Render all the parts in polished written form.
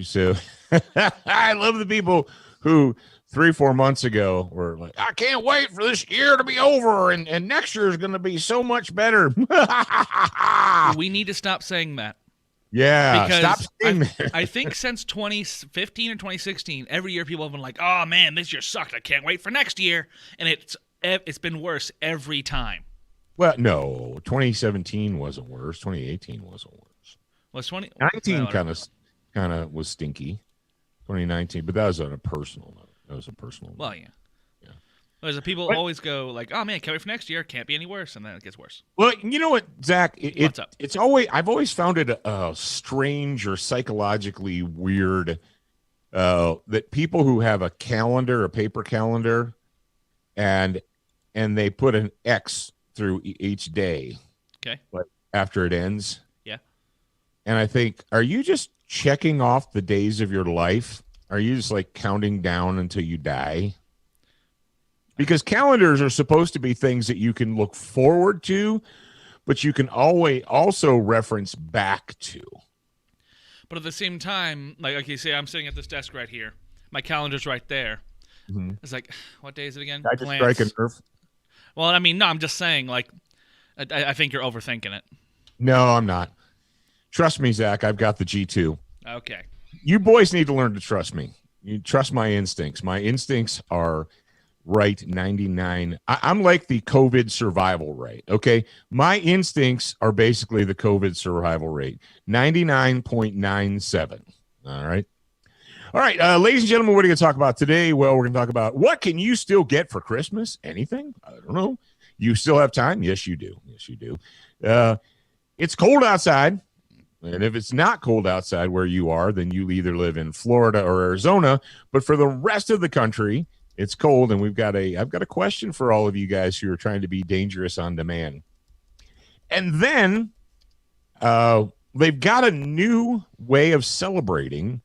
So I love the people who 3-4 months ago were like, I can't wait for this year to be over and next year is going to be so much better. We need to stop saying that. Yeah, because stop saying that. I think since 2015 or 2016, every year people have been like, oh man, this year sucked. I can't wait for next year. And it's been worse every time. Well, no, 2017 wasn't worse. 2018 wasn't worse. Was 2019 kind of was stinky. 2019, but that was on a personal note. That was a personal note. Well, yeah. Whereas people always go like, "Oh man, can't wait for next year. Can't be any worse," and then it gets worse. Well, you know what, Zach? What's up? It's always I've always found it strange or psychologically weird that people who have a calendar, a paper calendar, and they put an X through each day. Okay. Like after it ends. Yeah. And I think, are you just checking off the days of your life? Are you just like counting down until you die? Because calendars are supposed to be things that you can look forward to, but you can always also reference back to. But at the same time, like you say, I'm sitting at this desk right here. My calendar's right there. Mm-hmm. It's like, what day is it again? Did I just strike a nerve? Well, I mean, no, I'm just saying, like, I think you're overthinking it. No, I'm not. Trust me, Zach, I've got the G2. Okay. You boys need to learn to trust me. You trust my instincts. My instincts are right 99. I'm like the COVID survival rate, okay? My instincts are basically the COVID survival rate, 99.97. All right. All right, ladies and gentlemen, what are we going to talk about today? Well, we're going to talk about what can you still get for Christmas? Anything? I don't know. You still have time? Yes, you do. Yes, you do. It's cold outside. And if it's not cold outside where you are, then you either live in Florida or Arizona. But for the rest of the country, it's cold. And I've got a question for all of you guys who are trying to be dangerous on demand. And then they've got a new way of celebrating.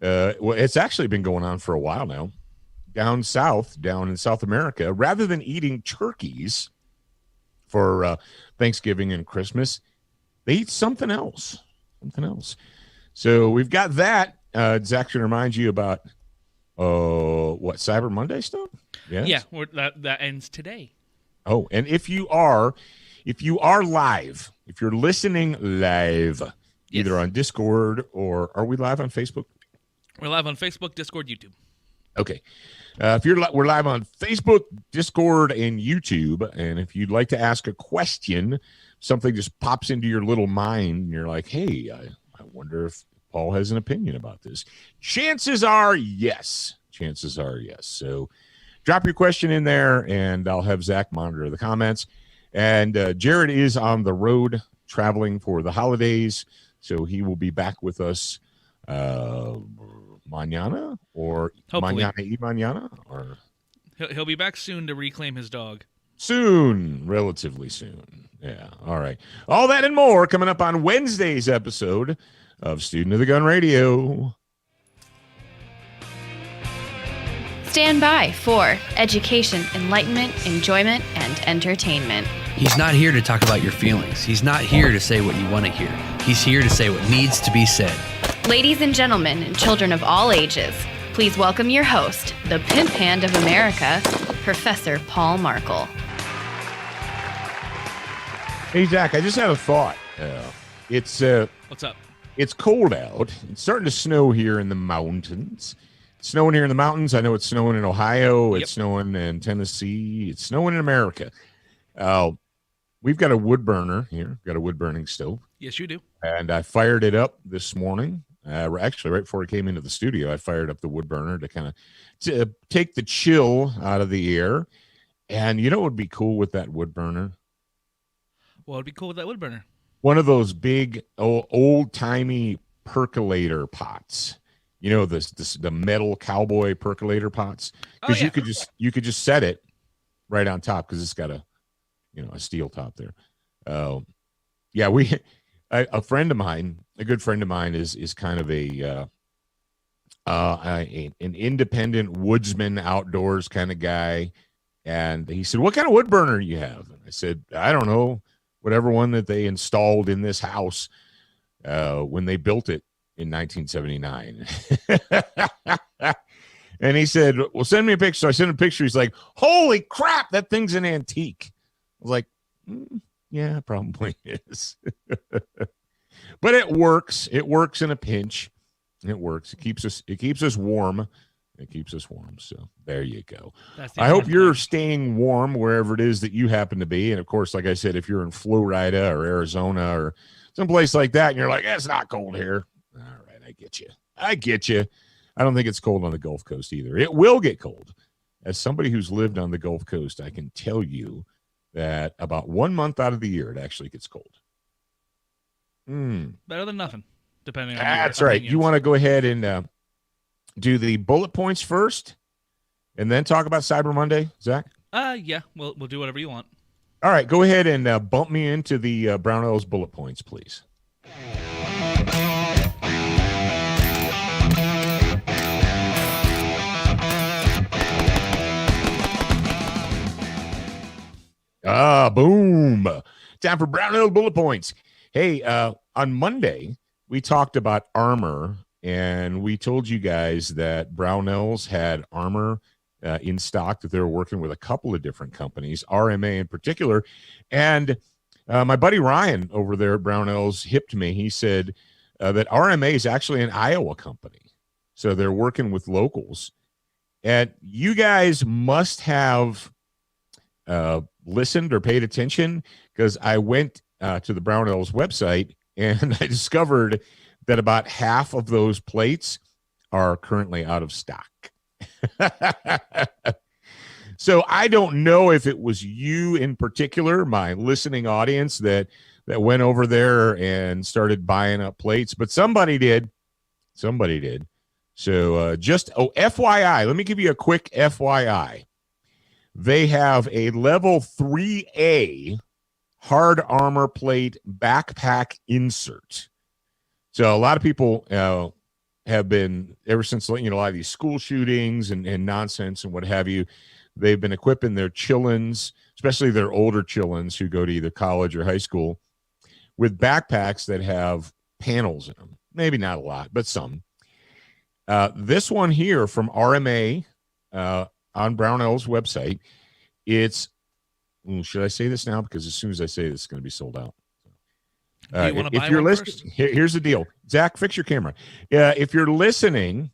Well, it's actually been going on for a while now. Down in South America, rather than eating turkeys for Thanksgiving and Christmas, they eat something else. So we've got that. Zach should remind you about what, Cyber Monday stuff? Yes? Yeah, that ends today. Oh, and if you are live, if you're listening live, yes, either on Discord or are we live on Facebook? We're live on Facebook, Discord, YouTube. Okay. We're live on Facebook, Discord, and YouTube. And if you'd like to ask a question, something just pops into your little mind, and you're like, hey, I wonder if Paul has an opinion about this. Chances are yes. So drop your question in there, and I'll have Zach monitor the comments. And Jared is on the road traveling for the holidays, so he will be back with us mañana or hopefully. Mañana, or he'll be back soon to reclaim his dog. Soon, relatively soon. Yeah. All right. All that and more coming up on Wednesday's episode of Student of the Gun Radio. Stand by for education, enlightenment, enjoyment, and entertainment. He's not here to talk about your feelings. He's not here to say what you want to hear. He's here to say what needs to be said. Ladies and gentlemen, and children of all ages, please welcome your host, the pimp hand of America, Professor Paul Markle. Hey, Zach, I just had a thought. What's up? It's cold out. It's starting to snow here in the mountains. It's snowing here in the mountains. I know it's snowing in Ohio. It's snowing in Tennessee. It's snowing in America. We've got a wood burner here. We've got a wood burning stove. Yes, you do. And I fired it up this morning. Actually, right before I came into the studio, I fired up the wood burner to kind of take the chill out of the air. And you know what would be cool with that wood burner? What would be cool with that wood burner? One of those big old-timey percolator pots. You know, the metal cowboy percolator pots. Because you could just set it right on top because it's got a steel top there. A friend of mine, a good friend of mine, is kind of an independent woodsman, outdoors kind of guy. And he said, "What kind of wood burner do you have?" And I said, "I don't know, whatever one that they installed in this house when they built it in 1979. And he said, well, send me a picture. So I sent him a picture. He's like, holy crap, that thing's an antique. I was like, yeah, it probably is. But it works. It works in a pinch. It works. It keeps us warm. It keeps us warm. So there you go. I hope you're staying warm wherever it is that you happen to be. And of course, like I said, if you're in Florida or Arizona or someplace like that, and you're like, it's not cold here. All right, I get you. I don't think it's cold on the Gulf Coast either. It will get cold. As somebody who's lived on the Gulf Coast, I can tell you that about 1 month out of the year, it actually gets cold. Better than nothing, depending on That's right. You want to go ahead and do the bullet points first and then talk about Cyber Monday, Zach? Yeah, we'll do whatever you want. All right, go ahead and bump me into the Brownells bullet points, please. Boom. Time for Brownell bullet points. Hey, on Monday, we talked about armor, and we told you guys that Brownells had armor in stock, that they were working with a couple of different companies, RMA in particular. And my buddy Ryan over there at Brownells hipped me. He said that RMA is actually an Iowa company. So they're working with locals. And you guys must have listened or paid attention, because I went to the Brownells website and I discovered that about half of those plates are currently out of stock. So I don't know if it was you in particular, my listening audience, that went over there and started buying up plates, but somebody did. So just FYI, let me give you a quick FYI. They have a level 3A hard armor plate backpack insert. So a lot of people have been, ever since, a lot of these school shootings and nonsense and what have you, they've been equipping their chillins, especially their older chillins who go to either college or high school, with backpacks that have panels in them. Maybe not a lot, but some. This one here from RMA on Brownell's website, it's, should I say this now? Because as soon as I say this, it's going to be sold out. If you're listening, here's the deal. Zach, fix your camera. If you're listening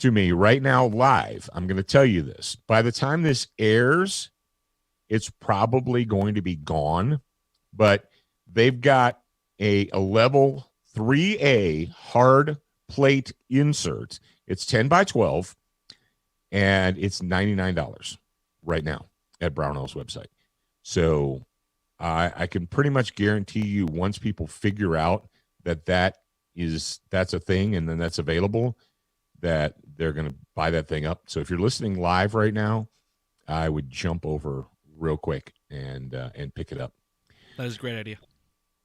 to me right now live, I'm going to tell you this. By the time this airs, it's probably going to be gone. But they've got a level 3A hard plate insert. It's 10 by 12, and it's $99 right now at Brownell's website. So I can pretty much guarantee you, once people figure out that's a thing and then that's available, that they're going to buy that thing up. So if you're listening live right now, I would jump over real quick and pick it up. That is a great idea.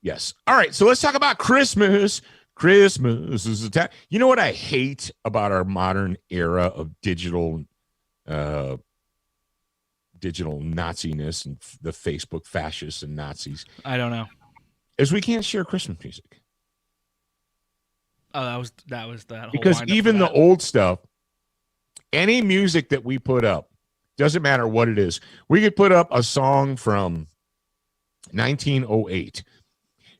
Yes. All right. So let's talk about Christmas. Christmas is a time. You know what I hate about our modern era of digital Nazi-ness and the Facebook fascists and Nazis? I don't know. Is we can't share Christmas music. Oh, that was that whole, because even the old stuff, any music that we put up, doesn't matter what it is. We could put up a song from 1908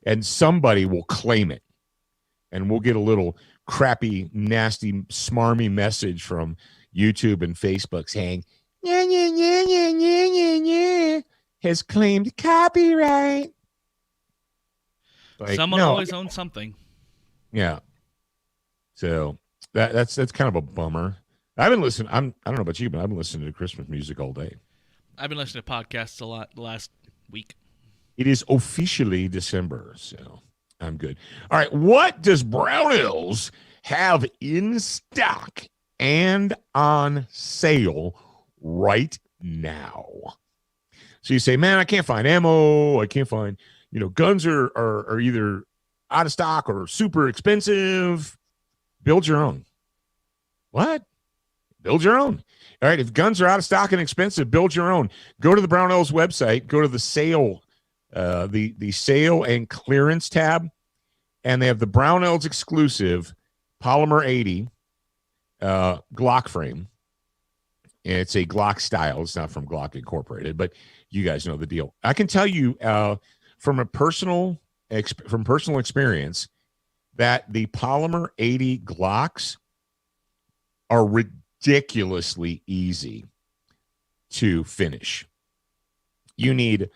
and somebody will claim it, and we'll get a little crappy, nasty, smarmy message from YouTube and Facebook saying, has claimed copyright. Like, someone always owns something. Yeah. So that's kind of a bummer. I've been listening. I don't know about you, but I've been listening to Christmas music all day. I've been listening to podcasts a lot the last week. It is officially December, so I'm good. All right. What does Brownells have in stock and on sale right now? So you say, man, I can't find ammo. I can't find, guns are either out of stock or super expensive. Build your own. What? Build your own. All right. If guns are out of stock and expensive, build your own. Go to the Brownells website. Go to the sale, the sale and clearance tab. and they have the Brownells exclusive Polymer 80 Glock frame. It's a Glock style. It's not from Glock Incorporated, but you guys know the deal. I can tell you from personal experience that the Polymer 80 Glocks are ridiculously easy to finish. You need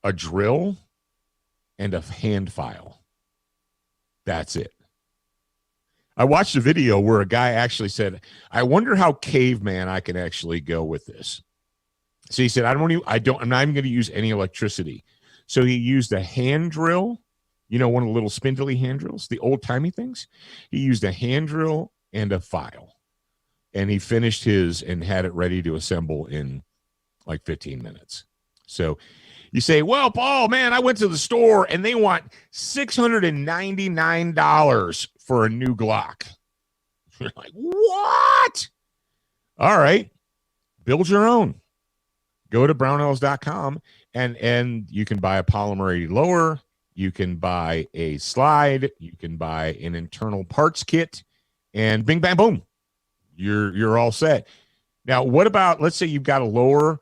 a drill and a hand file. That's it. I watched a video where a guy actually said, I wonder how caveman I can actually go with this. So he said, I'm not even going to use any electricity. So he used a hand drill, one of the little spindly hand drills, the old timey things. He used a hand drill and a file, and he finished his and had it ready to assemble in like 15 minutes. So you say, well, Paul, man, I went to the store and they want $699 for a new Glock. You're like, what? All right. Build your own. Go to brownells.com and you can buy a Polymer 80 lower. You can buy a slide. You can buy an internal parts kit, and bing, bang, boom. You're all set. Now, what about, let's say you've got a lower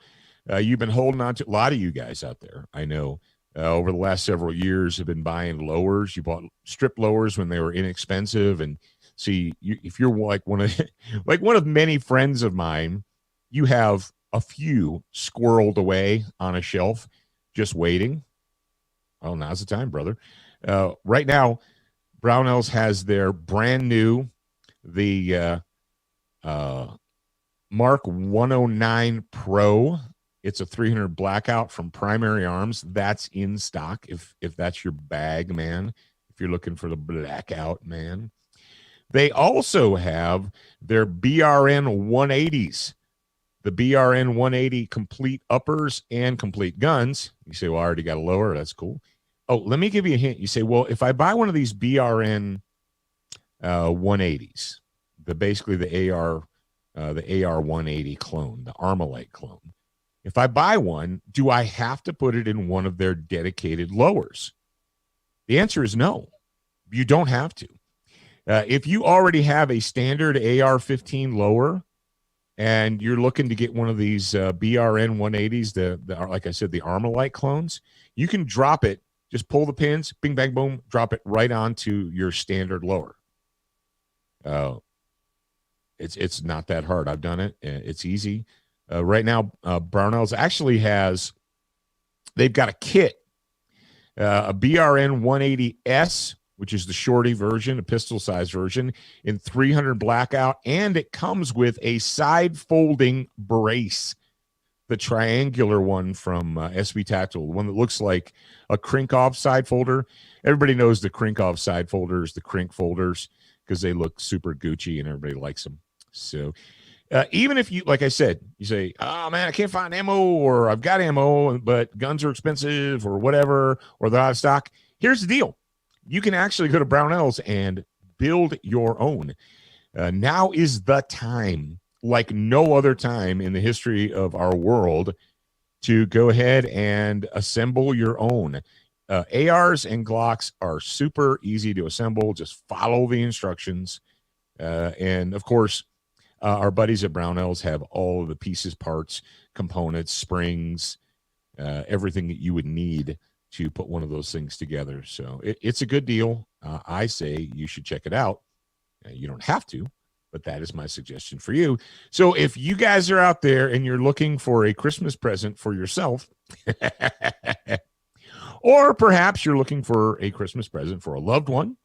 you've been holding on to. A lot of you guys out there, I know, over the last several years have been buying lowers. You bought strip lowers when they were inexpensive, and see, if you're like one of many friends of mine, you have a few squirreled away on a shelf, just waiting. Well, now's the time, brother. Right now, Brownells has their brand new, the Mark 109 Pro. It's a 300 blackout from Primary Arms. That's in stock if that's your bag, man. If you're looking for the blackout, man. They also have their BRN 180s. The BRN 180 complete uppers and complete guns. You say, well, I already got a lower. That's cool. Oh, let me give you a hint. You say, well, if I buy one of these BRN 180s, basically the AR 180 clone, the Armalite clone, if I buy one, do I have to put it in one of their dedicated lowers? The answer is no. You don't have to. If you already have a standard AR-15 lower and you're looking to get one of these BRN 180s, the like I said, the Armalite clones, you can drop it, just pull the pins, bing, bang, boom, drop it right onto your standard lower. It's not that hard. I've done it. It's easy. Right now, Brownells actually they've got a kit, a BRN 180S, which is the shorty version, a pistol size version, in 300 blackout, and it comes with a side folding brace, the triangular one from SB Tactical, the one that looks like a crink off side folder. Everybody knows the crink off side folders, the crink folders, because they look super Gucci and everybody likes them. So even if you, like I said, you say, oh man, I can't find ammo, or I've got ammo, but guns are expensive, or whatever, or they're out of stock. Here's the deal. You can actually go to Brownells and build your own. Now is the time, like no other time in the history of our world, to go ahead and assemble your own. ARs and Glocks are super easy to assemble. Just follow the instructions. And of course, our buddies at Brownells have all of the pieces, parts, components, springs, everything that you would need to put one of those things together. So it's a good deal. I say you should check it out. You don't have to, but that is my suggestion for you. So if you guys are out there and you're looking for a Christmas present for yourself, or perhaps you're looking for a Christmas present for a loved one,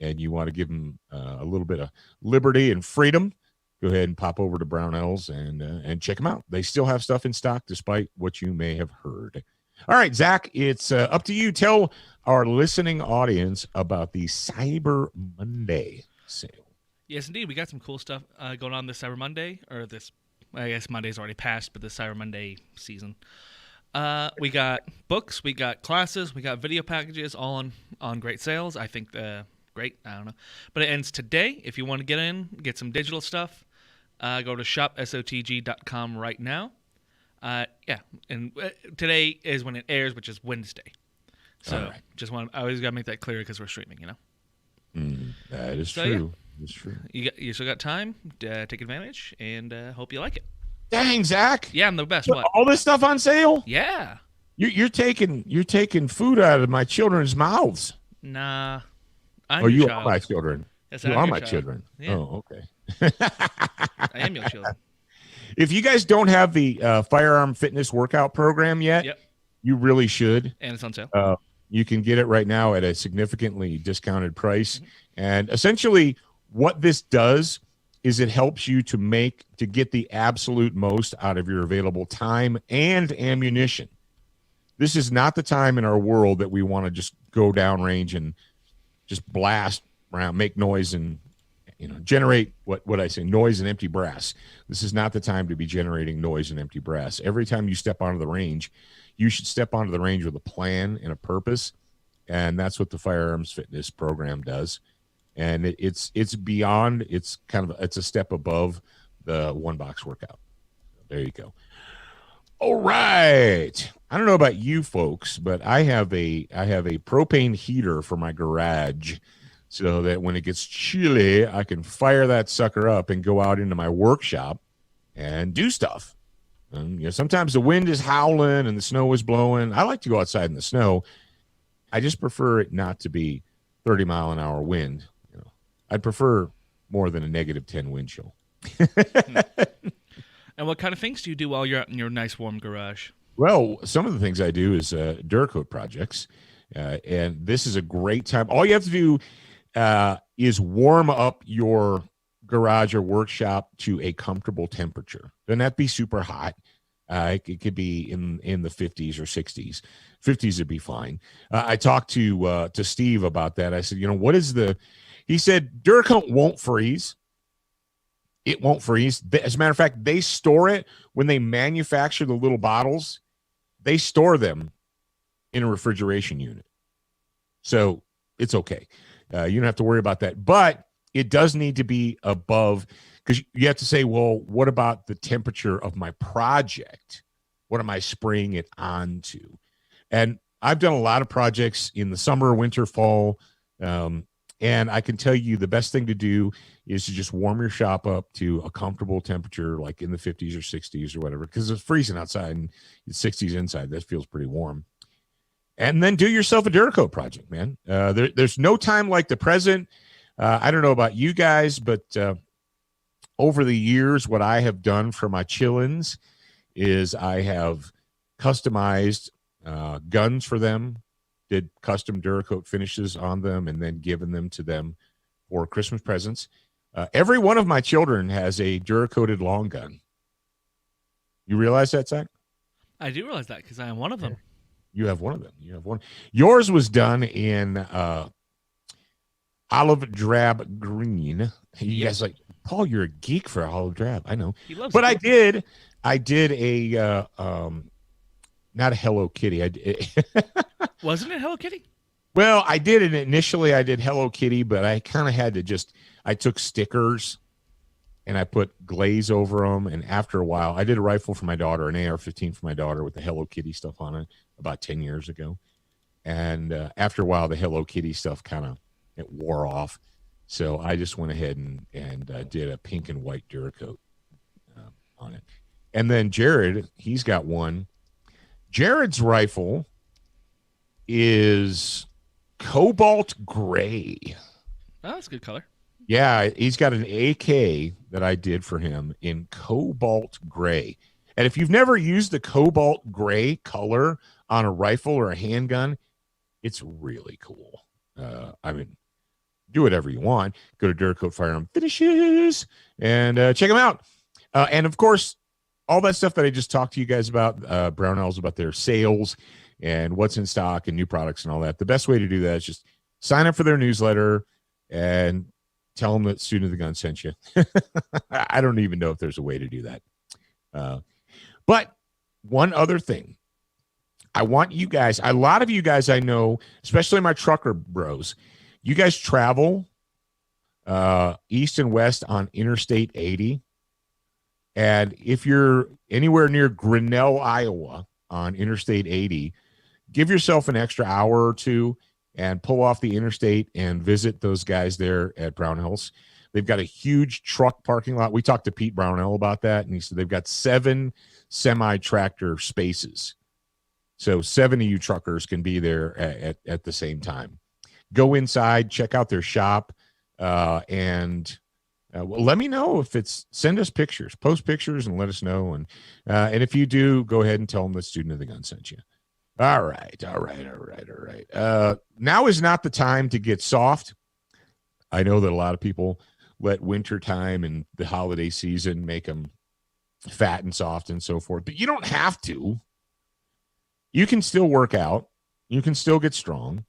and you want to give them a little bit of liberty and freedom, go ahead and pop over to Brownells and check them out. They still have stuff in stock, despite what you may have heard. All right, Zach, it's up to you. Tell our listening audience about the Cyber Monday sale. Yes, indeed. We got some cool stuff going on this Cyber Monday, or this, I guess Monday's already passed, but the Cyber Monday season. We got books, we got classes, we got video packages, all on great sales. I think great, I don't know. But it ends today. If you want to get in, get some digital stuff, go to shop.sotg.com right now. Yeah, and today is when it airs, which is Wednesday. So right. I always got to make that clear because we're streaming, you know? That is So, true. It's true. You still got time to take advantage, and hope you like it. Dang, Zach. Yeah, I'm the best. What? All this stuff on sale? Yeah. You're taking food out of my children's mouths. Nah. You are my children. Yes, you I'm are your my child. children. Yeah. Oh, okay. I am your children. If you guys don't have the firearm fitness workout program yet, Yep. you really should. And it's on sale. You can get it right now at a significantly discounted price. And essentially what this does is it helps you to get the absolute most out of your available time and ammunition. This is not the time in our world that we want to just go downrange and just blast around, make noise and generate what I say, noise and empty brass. This is not the time to be generating noise and empty brass. Every time you step onto the range, you should step onto the range with a plan and a purpose. And that's what the firearms fitness program does. And it's beyond, it's a step above the one box workout. There you go. All right. I don't know about you folks, but I have a propane heater for my garage so that when it gets chilly, I can fire that sucker up and go out into my workshop and do stuff. And, sometimes the wind is howling and the snow is blowing. I like to go outside in the snow. I just prefer it not to be 30-mile-an-hour wind. I'd prefer more than a -10 wind chill. And what kind of things do you do while you're out in your nice warm garage? Well, some of the things I do is Duracoat projects, and this is a great time. All you have to do is warm up your garage or workshop to a comfortable temperature. Doesn't have to be super hot. It could be in the 50s or 60s. 50s would be fine. I talked to Steve about that. I said, he said Duracoat won't freeze. It won't freeze. As a matter of fact, they store it when they manufacture the little bottles. They store them in a refrigeration unit. So it's okay. You don't have to worry about that. But it does need to be above, because you have to say, well, what about the temperature of my project? What am I spraying it onto? And I've done a lot of projects in the summer, winter, fall. And I can tell you the best thing to do is to just warm your shop up to a comfortable temperature, like in the 50s or 60s or whatever, because it's freezing outside and it's 60s inside. That feels pretty warm. And then do yourself a Duracoat project, man. There's no time like the present. I don't know about you guys, but over the years, what I have done for my chillins is I have customized guns for them, did custom Duracoat finishes on them, and then given them to them for Christmas presents. Every one of my children has a Duracoated long gun. You realize that, Zach? I do realize that because I am one of them. You have one of them. You have one. Yours was done in olive drab green. You guys like, Paul, you're a geek for olive drab. I know. He loves but it. I did a not a Hello Kitty. I did. Wasn't it Hello Kitty? Well, I did it initially. I did Hello Kitty, but I kind of had to I took stickers and I put glaze over them. And after a while, I did a rifle for my daughter, an AR-15 for my daughter with the Hello Kitty stuff on it about 10 years ago. And after a while, the Hello Kitty stuff it wore off. So I just went ahead and did a pink and white Duracoat on it. And then Jared, he's got one. Jared's rifle is cobalt gray. Oh, that's a good color. Yeah, he's got an AK that I did for him in cobalt gray. And if you've never used the cobalt gray color on a rifle or a handgun, it's really cool. I mean, do whatever you want. Go to Duracoat Firearm Finishes and check them out. And of course, all that stuff that I just talked to you guys about, Brownells, about their sales and what's in stock and new products and all that. The best way to do that is just sign up for their newsletter and tell them that Student of the Gun sent you. I don't even know if there's a way to do that. But one other thing, I want you guys, a lot of you guys I know, especially my trucker bros, you guys travel east and west on Interstate 80. And if you're anywhere near Grinnell, Iowa on Interstate 80, give yourself an extra hour or two and pull off the interstate and visit those guys there at Brownells. They've got a huge truck parking lot. We talked to Pete Brownell about that, and he said they've got 7 semi-tractor spaces. So 7 of you truckers can be there at the same time. Go inside, check out their shop, and let me know if it's, send us pictures, post pictures and let us know. And if you do, go ahead and tell them the Student of the Gun sent you. All right. Now is not the time to get soft. I know that a lot of people let winter time and the holiday season make them fat and soft and so forth, but you don't have to. You can still work out. You can still get strong,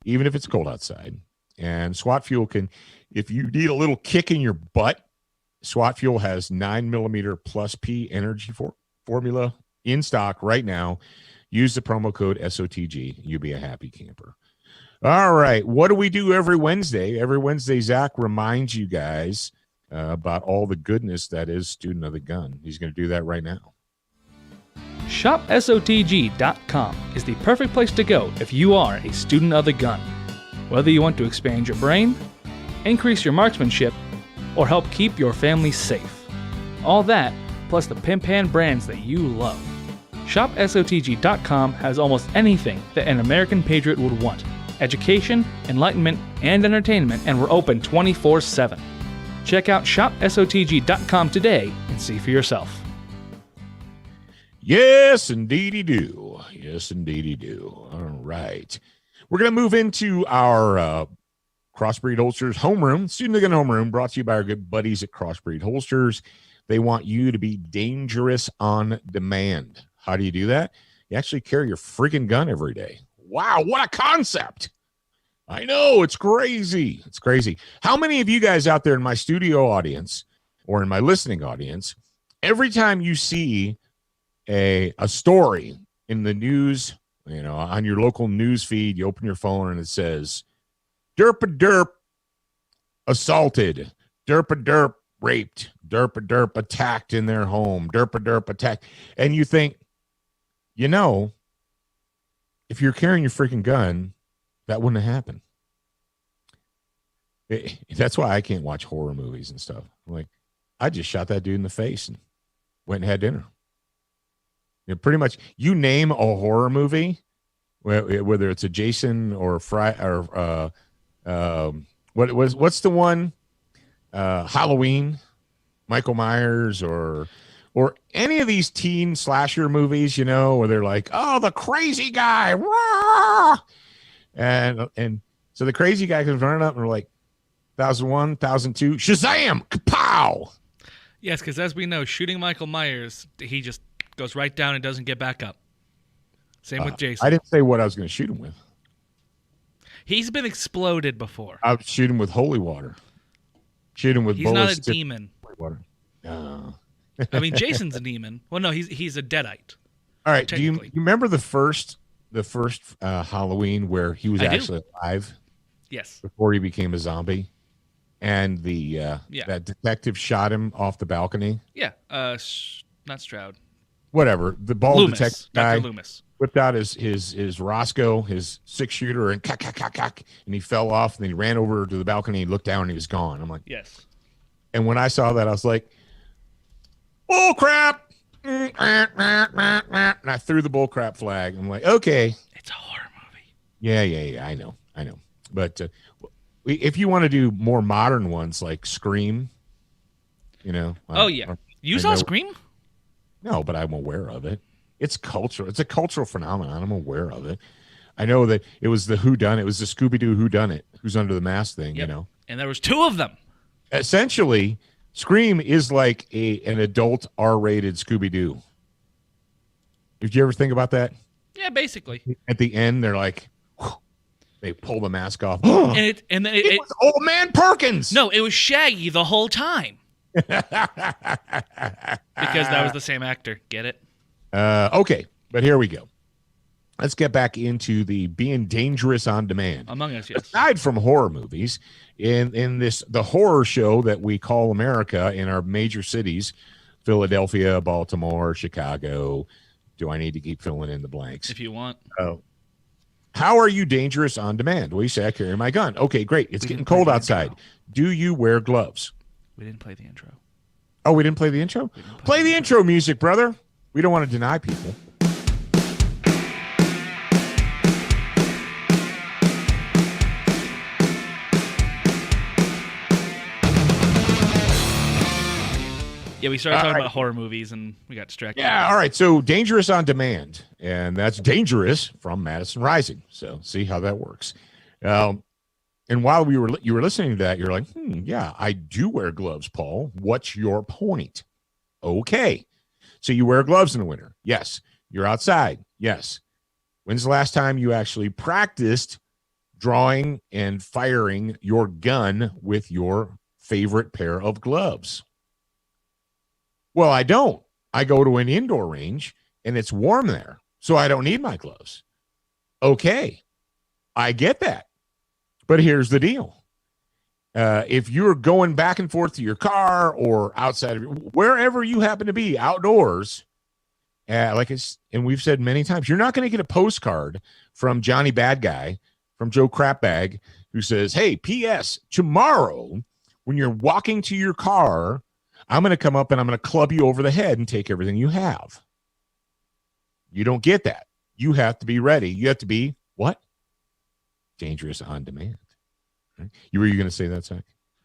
even if it's cold outside. And SWAT Fuel can, if you need a little kick in your butt, SWAT Fuel has 9mm plus P energy formula in stock right now. Use the promo code SOTG. You'll be a happy camper. All right. What do we do every Wednesday? Every Wednesday, Zach reminds you guys about all the goodness that is Student of the Gun. He's going to do that right now. ShopSOTG.com is the perfect place to go if you are a student of the gun. Whether you want to expand your brain, increase your marksmanship, or help keep your family safe. All that, plus the Pimp Hand brands that you love. ShopSOTG.com has almost anything that an American patriot would want. Education, enlightenment, and entertainment, and we're open 24/7. Check out ShopSOTG.com today and see for yourself. Yes, indeedy do. Yes, indeedy do. All right. We're going to move into our Crossbreed Holsters homeroom, Student of the Gun homeroom, brought to you by our good buddies at Crossbreed Holsters. They want you to be dangerous on demand. How do you do that? You actually carry your freaking gun every day. Wow, what a concept. I know, it's crazy. It's crazy. How many of you guys out there in my studio audience or in my listening audience, every time you see a story in the news, you know, on your local news feed, you open your phone and it says, derp assaulted, derp raped, derp attacked in their home, derp attacked. And you think, you know, if you're carrying your freaking gun, that wouldn't have happened. That's why I can't watch horror movies and stuff. I'm like, I just shot that dude in the face and went and had dinner. You know, pretty much, you name a horror movie, whether it's a Jason or what's the one? Halloween, Michael Myers, or any of these teen slasher movies, you know, where they're like, oh, the crazy guy, rah! and so the crazy guy comes running up and we're like, 1001, 1002, Shazam, kapow! Yes, because as we know, shooting Michael Myers, he just goes right down and doesn't get back up. Same with Jason. I didn't say what I was going to shoot him with. He's been exploded before. I would shoot him with holy water. Shoot him with He's bullets. not a demon. Water. I mean, Jason's a demon. Well, no, he's a deadite. All right. Do you remember the first Halloween where he was actually alive? Yes. Before he became a zombie, and that detective shot him off the balcony. Yeah. Not Stroud. Whatever. The bald Loomis, detective guy Dr. Loomis whipped out his Roscoe, his 6-shooter, and and he fell off. And then he ran over to the balcony. And looked down, and he was gone. I'm like, yes. And when I saw that, I was like, bull crap. And I threw the bull crap flag. I'm like, okay. It's a horror movie. Yeah. I know. But if you want to do more modern ones like Scream, you know. Oh, yeah. You saw Scream? No, but I'm aware of it. It's cultural. It's a cultural phenomenon. I'm aware of it. I know that it was the whodunit. It was the Scooby-Doo whodunit, who's under the mask thing, you know. And there was 2 of them. Essentially, Scream is like an adult R-rated Scooby-Doo. Did you ever think about that? Yeah, basically. At the end, they're like, whew, they pull the mask off. and it was Old Man Perkins. No, it was Shaggy the whole time. Because that was the same actor. Get it? Okay, but here we go. Let's get back into the being dangerous on demand. Among Us, yes. Aside from horror movies, in the horror show that we call America in our major cities, Philadelphia, Baltimore, Chicago. Do I need to keep filling in the blanks? If you want. Oh, How are you dangerous on demand? Well, you say, I carry my gun. Okay, great. It's getting cold outside. Do you wear gloves? We didn't play the intro. Oh, we didn't play the intro? Play the intro music, brother. We don't want to deny people. Yeah, we started talking about horror movies and we got distracted. Yeah, all right. So Dangerous on Demand, and that's Dangerous from Madison Rising. So see how that works. And while you were listening to that, you're like, yeah, I do wear gloves, Paul. What's your point? Okay. So you wear gloves in the winter. Yes. You're outside. Yes. When's the last time you actually practiced drawing and firing your gun with your favorite pair of gloves? Well, I don't. I go to an indoor range and it's warm there, so I don't need my gloves. Okay, I get that. But here's the deal. If you're going back and forth to your car or outside of wherever you happen to be outdoors, and we've said many times, you're not going to get a postcard from Johnny Bad Guy, from Joe Crapbag, who says, hey, P.S., tomorrow when you're walking to your car, I'm going to come up and I'm going to club you over the head and take everything you have. You don't get that. You have to be ready. You have to be what? Dangerous on demand. Right? Were you going to say that, Zach?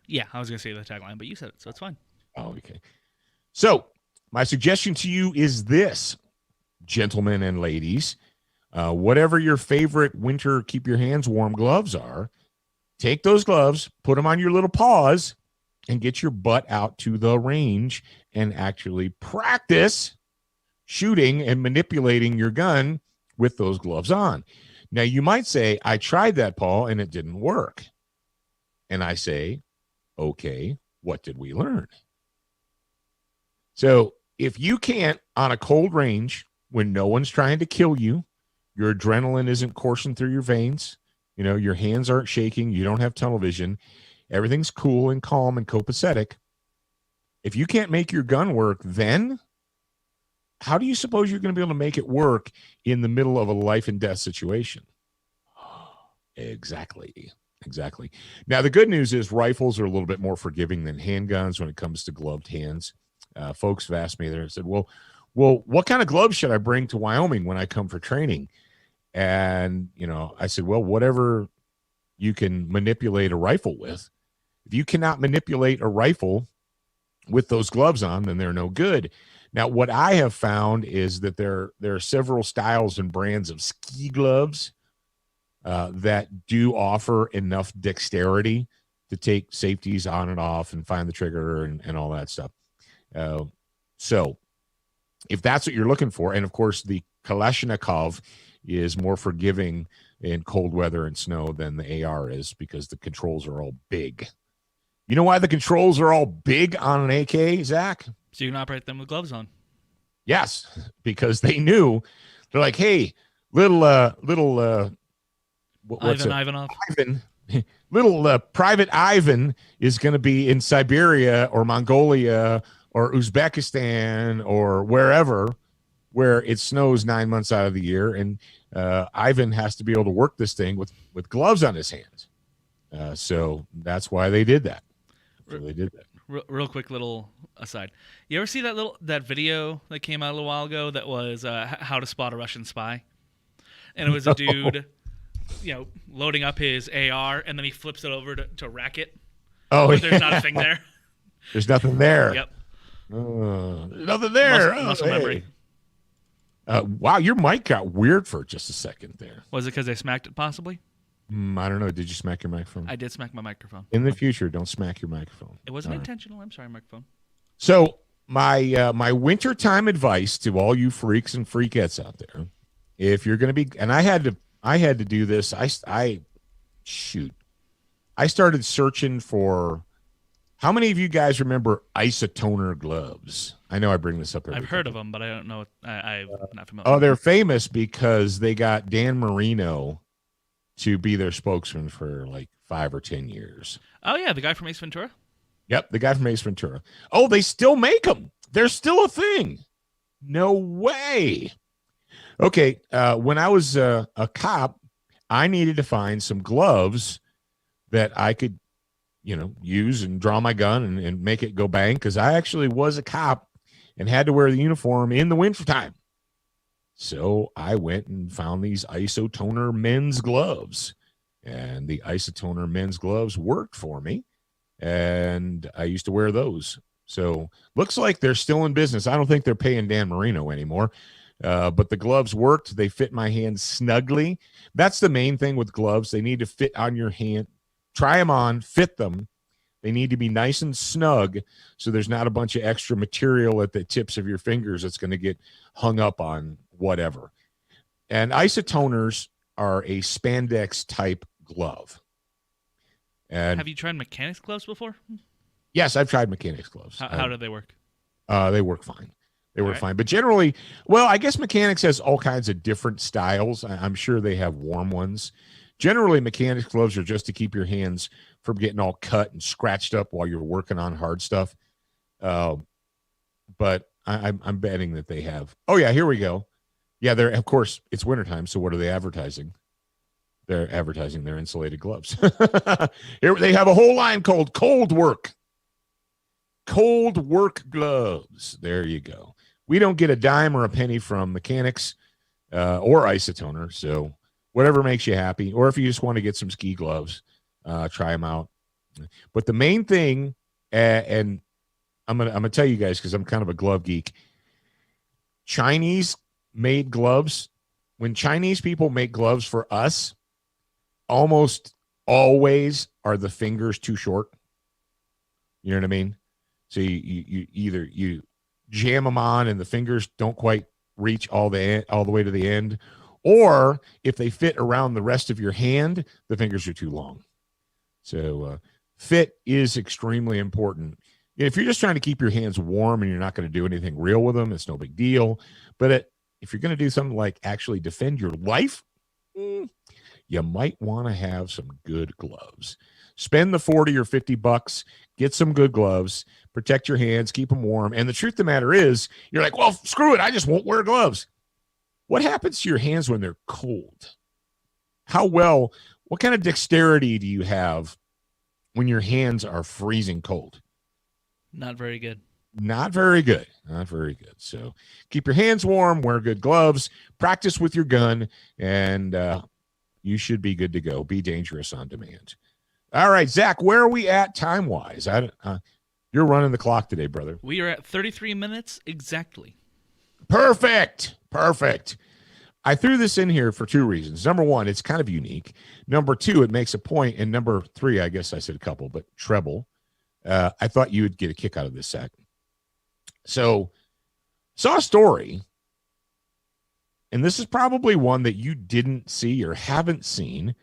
Yeah, I was going to say the tagline, but you said it, so it's fine. Oh, okay. So my suggestion to you is this, gentlemen and ladies, whatever your favorite winter keep your hands warm gloves are, take those gloves, put them on your little paws, and get your butt out to the range and actually practice shooting and manipulating your gun with those gloves on. Now, you might say, I tried that, Paul, and it didn't work. And I say, okay, what did we learn? So if you can't, on a cold range, when no one's trying to kill you, your adrenaline isn't coursing through your veins, your hands aren't shaking, you don't have tunnel vision, everything's cool and calm and copacetic. If you can't make your gun work, then how do you suppose you're going to be able to make it work in the middle of a life and death situation? Exactly. Now, the good news is rifles are a little bit more forgiving than handguns when it comes to gloved hands. Folks have asked me there and said, well, what kind of gloves should I bring to Wyoming when I come for training? And, I said, well, whatever you can manipulate a rifle with. If you cannot manipulate a rifle with those gloves on, then they're no good. Now, what I have found is that there are several styles and brands of ski gloves that do offer enough dexterity to take safeties on and off and find the trigger and all that stuff. So if that's what you're looking for, and of course the Kalashnikov is more forgiving in cold weather and snow than the AR is because the controls are all big. You know why the controls are all big on an AK, Zach? So you can operate them with gloves on. Yes, because they knew. They're like, hey, little Ivanov. Little Private Ivan is going to be in Siberia or Mongolia or Uzbekistan or wherever where it snows 9 months out of the year, and Ivan has to be able to work this thing with gloves on his hands. So that's why they did that. Real quick little aside. You ever see that video that came out a little while ago that was how to spot a Russian spy? And it was a dude, loading up his AR, and then he flips it over to rack it. Oh, but there's not a thing there. There's nothing there. Yep. There's nothing there. Muscle memory. Wow, your mic got weird for just a second there. Was it because I smacked it possibly? I don't know. Did you smack your microphone? I did smack my microphone. In the future, don't smack your microphone. It wasn't intentional. I'm sorry, microphone. So my wintertime advice to all you freaks and freakettes out there, if you're going to be, and I had to do this. I started searching for. How many of you guys remember Isotoner Gloves? I know I bring this up every time. I've heard of them, but I don't know. I'm not familiar. Oh, they're famous because they got Dan Marino to be their spokesman for like 5 or 10 years. Oh, yeah, the guy from Ace Ventura? Yep, the guy from Ace Ventura. Oh, they still make them. They're still a thing. No way. Okay, when I was a cop, I needed to find some gloves that I could, use and draw my gun and make it go bang, because I actually was a cop and had to wear the uniform in the wintertime. So I went and found these Isotoner men's gloves, and the Isotoner men's gloves worked for me, and I used to wear those. So looks like they're still in business. I don't think they're paying Dan Marino anymore, but the gloves worked. They fit my hand snugly. That's the main thing with gloves. They need to fit on your hand. Try them on, fit them. They need to be nice and snug, so there's not a bunch of extra material at the tips of your fingers that's going to get hung up on whatever. And Isotoners are a spandex type glove. And have you tried mechanics gloves before? Yes, I've tried mechanics gloves. How do they work? They work fine. They work fine. But generally, well, I guess mechanics has all kinds of different styles. I'm sure they have warm ones. Generally, mechanics gloves are just to keep your hands from getting all cut and scratched up while you're working on hard stuff. But I'm betting that they have. Oh, yeah, here we go. Yeah, they're, of course, it's wintertime, so what are they advertising? They're advertising their insulated gloves. Here they have a whole line called Cold Work. Cold Work gloves. There you go. We don't get a dime or a penny from mechanics or Isotoner, so whatever makes you happy. Or if you just want to get some ski gloves, try them out. But the main thing, and I'm gonna tell you guys because I'm kind of a glove geek. Chinese made gloves. When Chinese people make gloves for us, almost always are the fingers too short. You know what I mean? So you either you jam them on and the fingers don't quite reach all the way to the end, or if they fit around the rest of your hand, the fingers are too long. So fit is extremely important. If you're just trying to keep your hands warm and you're not going to do anything real with them, it's no big deal. But if you're going to do something like actually defend your life, you might want to have some good gloves. Spend the $40 or $50, get some good gloves, protect your hands, keep them warm. And the truth of the matter is, you're like, well, screw it, I just won't wear gloves. What happens to your hands when they're cold? What kind of dexterity do you have when your hands are freezing cold? Not very good. Not very good. Not very good. So keep your hands warm, wear good gloves, practice with your gun, and you should be good to go. Be dangerous on demand. All right, Zach, where are we at time-wise? You're running the clock today, brother. We are at 33 minutes exactly. Perfect. I threw this in here for two reasons. Number one, it's kind of unique. Number two, it makes a point. And number three, I guess I said a couple, but treble. I thought you would get a kick out of this, Zach. So, saw a story, and this is probably one that you didn't see or haven't seen,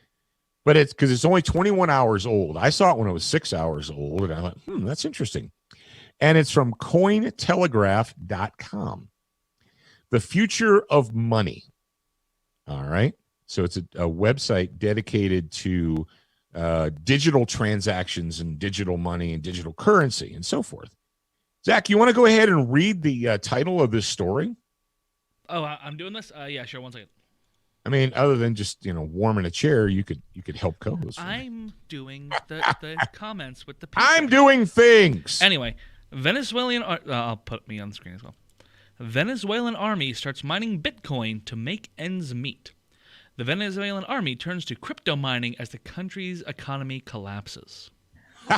but it's because it's only 21 hours old. I saw it when it was 6 hours old, and I thought, that's interesting. And it's from cointelegraph.com. The future of money. All right. So it's a website dedicated to digital transactions and digital money and digital currency and so forth. Zach, you want to go ahead and read the title of this story? Oh, I'm doing this? Yeah, sure. 1 second. I mean, other than just, warming a chair, you could help co-host. I'm doing the comments with the people. I'm doing things. Anyway, Venezuelan... I'll put me on the screen as well. Venezuelan army starts mining Bitcoin to make ends meet. The Venezuelan army turns to crypto mining as the country's economy collapses. Do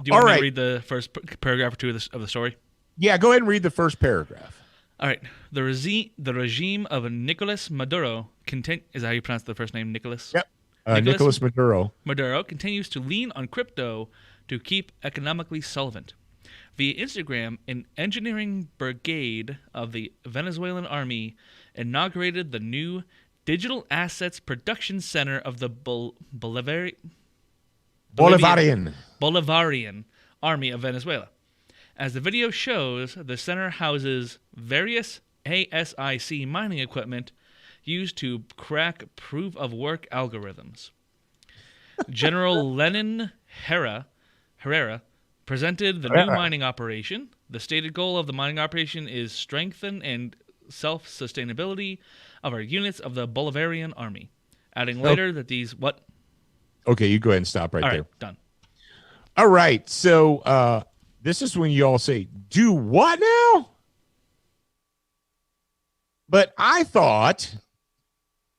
you want me to read the first paragraph or two of the story? Yeah, go ahead and read the first paragraph. All right. The regime of Nicolas Maduro is that how you pronounce the first name, Nicolas? Yep. Nicolas Maduro. Maduro continues to lean on crypto to keep economically solvent. Via Instagram, an engineering brigade of the Venezuelan army inaugurated the new Digital Assets Production Center of the Bolivarian Army of Venezuela. As the video shows, the center houses various ASIC mining equipment used to crack proof-of-work algorithms. General Lenin Herrera presented the new mining operation. The stated goal of the mining operation is strengthen and self-sustainability of our units of the Bolivarian army, adding later that these what? Okay, you go ahead and stop right All there. right, done. All right, so this is when you all say, do what now? But I thought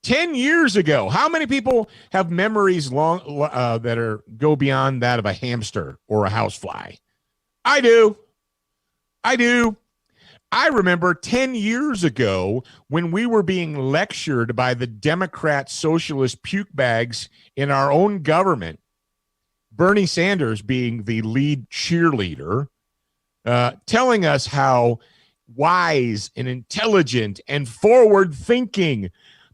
10 years ago, how many people have memories that go beyond that of a hamster or a housefly? I do. I remember 10 years ago when we were being lectured by the Democrat socialist puke bags in our own government, Bernie Sanders being the lead cheerleader, telling us how wise and intelligent and forward-thinking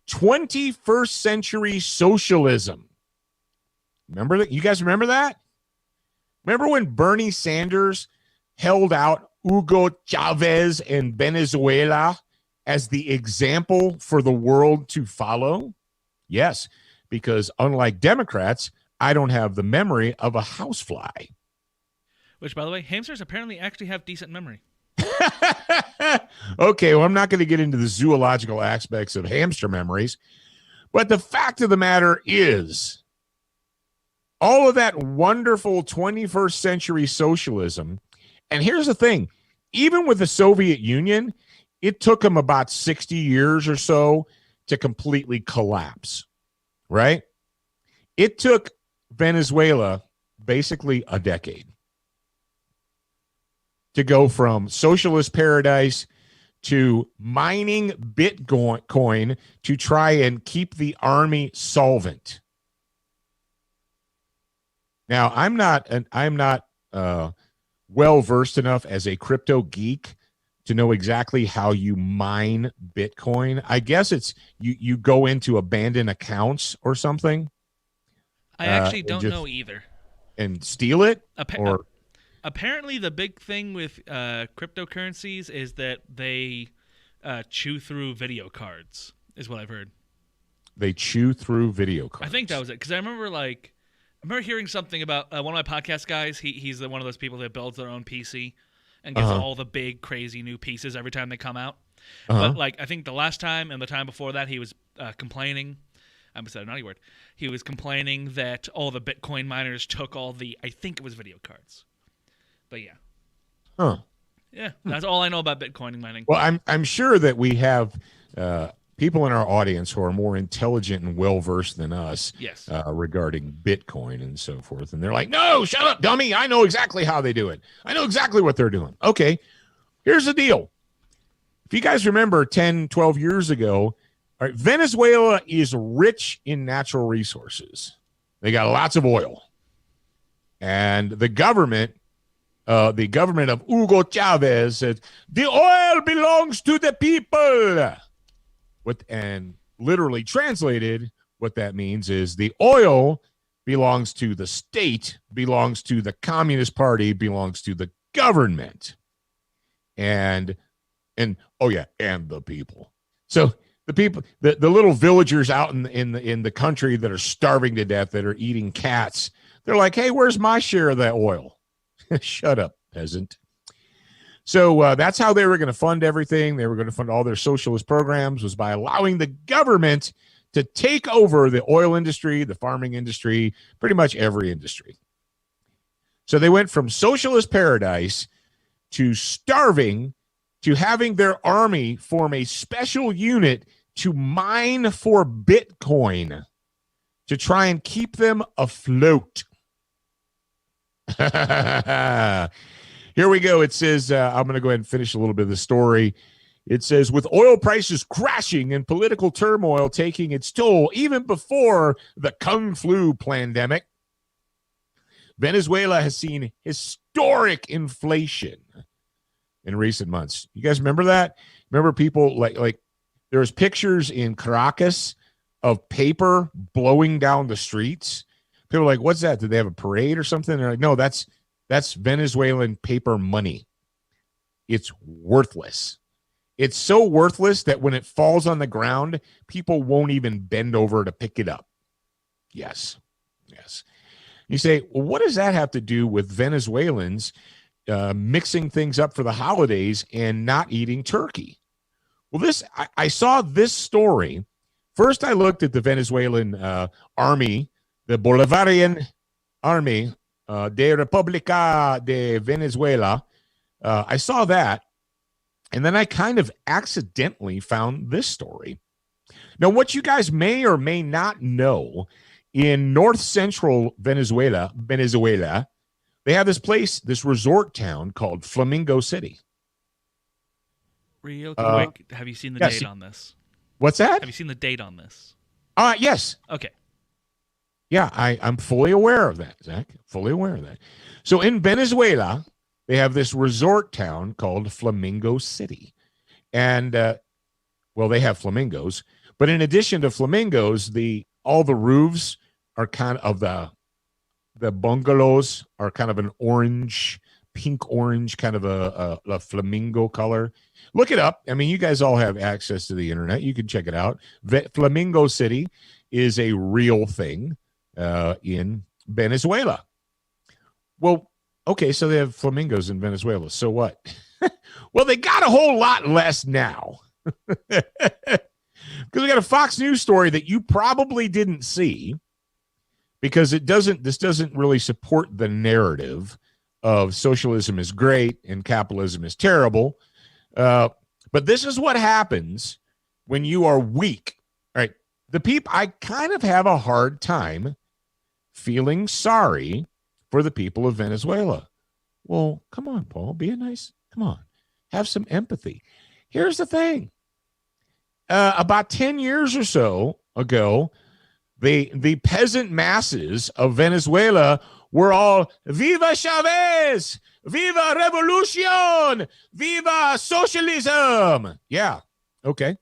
21st century socialism. Remember that? You guys remember that? Remember when Bernie Sanders held out Hugo Chavez in Venezuela as the example for the world to follow? Yes, because unlike Democrats, I don't have the memory of a housefly. Which, by the way, hamsters apparently actually have decent memory. Okay, well, I'm not going to get into the zoological aspects of hamster memories, but the fact of the matter is, all of that wonderful 21st century socialism, and here's the thing, even with the Soviet Union, it took them about 60 years or so to completely collapse, right? It took Venezuela basically a decade to go from socialist paradise to mining Bitcoin to try and keep the army solvent. Now, I'm not well versed enough as a crypto geek to know exactly how you mine Bitcoin. I guess it's you go into abandoned accounts or something. I actually don't know either. And steal it? Apparently, the big thing with cryptocurrencies is that they chew through video cards, is what I've heard. They chew through video cards. I think that was it, because I remember hearing something about one of my podcast guys. He's one of those people that builds their own PC and gets all the big, crazy new pieces every time they come out. But I think the last time and the time before that, he was complaining. I almost said a naughty word. He was complaining that all the Bitcoin miners took all the, I think it was video cards. But yeah. Huh. Yeah, that's all I know about Bitcoin mining. Well, I'm sure that we have people in our audience who are more intelligent and well-versed than us regarding Bitcoin and so forth. And they're like, no, shut up, dummy. I know exactly how they do it. I know exactly what they're doing. Okay, here's the deal. If you guys remember 10, 12 years ago, all right, Venezuela is rich in natural resources. They got lots of oil. And the government of Hugo Chavez said, the oil belongs to the people. And literally translated, what that means is the oil belongs to the state, belongs to the Communist Party, belongs to the government. And the people. So the people, the little villagers out in the country that are starving to death, that are eating cats, they're like, hey, where's my share of that oil? Shut up, peasant. So that's how they were going to fund everything. They were going to fund all their socialist programs, was by allowing the government to take over the oil industry, the farming industry, pretty much every industry. So they went from socialist paradise to starving to having their army form a special unit to mine for Bitcoin to try and keep them afloat. Here we go. It says, I'm going to go ahead and finish a little bit of the story. It says, with oil prices crashing and political turmoil taking its toll even before the Kung Flu pandemic, Venezuela has seen historic inflation in recent months. You guys remember that? Remember people like there was pictures in Caracas of paper blowing down the streets. People were like, what's that? Did they have a parade or something? They're like, no, that's Venezuelan paper money. It's worthless. It's so worthless that when it falls on the ground, people won't even bend over to pick it up. Yes. You say, well, what does that have to do with Venezuelans mixing things up for the holidays and not eating turkey? Well, I saw this story. First, I looked at the Venezuelan army, the Bolivarian Army de República de Venezuela. I saw that, and then I kind of accidentally found this story. Now, what you guys may or may not know, in north central Venezuela, they have this place, this resort town called Flamingo City. Real quick, have you seen the date on this? What's that? Have you seen the date on this? Yes. Okay. Yeah, I'm fully aware of that, Zach. Fully aware of that. So in Venezuela, they have this resort town called Flamingo City. And, they have flamingos. But in addition to flamingos, all the roofs are kind of the bungalows are kind of an pink orange, kind of a flamingo color. Look it up. I mean, you guys all have access to the internet. You can check it out. Flamingo City is a real thing in Venezuela. Well, okay, so they have flamingos in Venezuela. So what? Well, they got a whole lot less now. Because we got a Fox News story that you probably didn't see, because this doesn't really support the narrative of socialism is great and capitalism is terrible. But this is what happens when you are weak, right? I kind of have a hard time feeling sorry for the people of Venezuela. Well, come on, Paul, come on, have some empathy. Here's the thing. About 10 years or so ago, the peasant masses of Venezuela were all "Viva Chavez! Viva Revolution! Viva Socialism!" Yeah, okay.